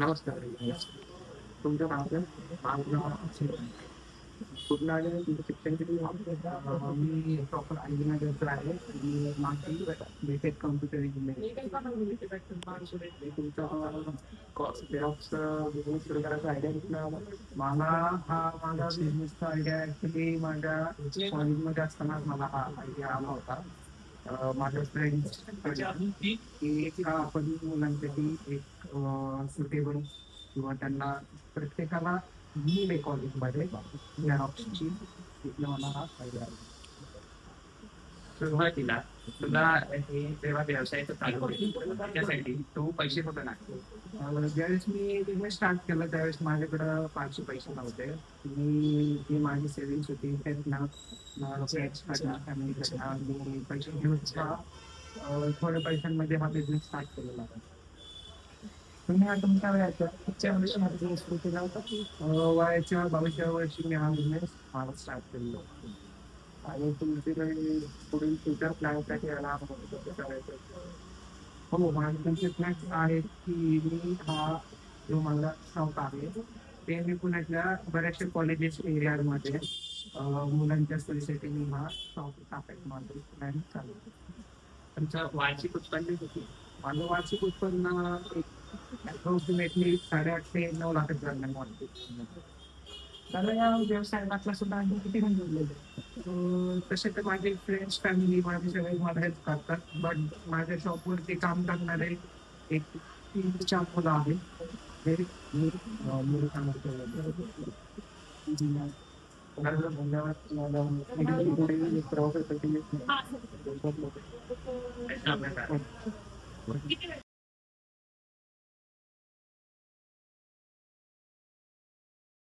नमस्कार. तुमचं नाव काय? माझं नाव अक्षय. कुठलं आहे तुमचं शिक्षण किती झालं? मी प्रॉपर आयजीनगरचं आहे. मी माझी बीटेक कॉम्प्युटर इंजिनिअरिंग. तुमचा झेरॉक्सचा बिझनेस सुरू करायचा आयडिया कुठला आला? माझा बिझनेसचा आयडिया ॲक्च्युली माझ्या कॉलेजमध्ये असतानाच मला हा आयडिया आला होता. माझ्या फ्रेंड्स की का आपण मुलांसाठी एक सुटेबल किंवा त्यांना प्रत्येकाला नीड आहे कॉलेजमध्ये झेरॉक्सची. तिथलं मला हा आयडिया आला. सुरुवातीला तुला हे जेव्हा व्यवसायाचं चालू होईल त्यासाठी तू पैसे कुठून आणतो? ज्यावेळेस मी बिझनेस स्टार्ट केला त्यावेळेस माझ्याकडं फारसे पैसे नव्हते. मी जी माझी सेव्हिंग्स होती त्यातनं फ्रेंड्सकडनं फॅमिलीकडनं मी पैसे घेऊन थोड्या पैशांमध्ये हा बिझनेस स्टार्ट केलेला आहे. तुम्ही हा तुमच्या वयाच्या वर्षी हा बिझनेस सुरू केला होता की वयाच्या 22व्या वर्षी मी हा बिझनेस मला स्टार्ट केलेला होता. आणि तुमचे काही पुढील फ्युचर प्लॅनसाठी याला करायचं? हो, माझे तुमचे प्लॅन्स आहेत की मी हा जो मला शॉप आहे ते मी पुण्यातल्या बऱ्याचशा कॉलेजेस एरियामध्ये मुलांच्या सोयीसाठी मी हा शॉप टाकायचा माझं प्लॅन चालू आहे. तुमचं वार्षिक उत्पन्न किती? माझं वार्षिक उत्पन्न एक अप्रॉक्सिमेटली 8.5 ते 9 लाख दरम्यान वाटते. त्याला या व्यवसायाला सुद्धा आणखी किती जण जोडलेले? तसे तर माझे फ्रेंड्स फॅमिली माझे सगळे मला हेल्प करतात बट माझ्या शॉपवरती काम करणारे एक 3-4 मुलं आहेत. हे मुलं काम करतात. अशा प्रकारे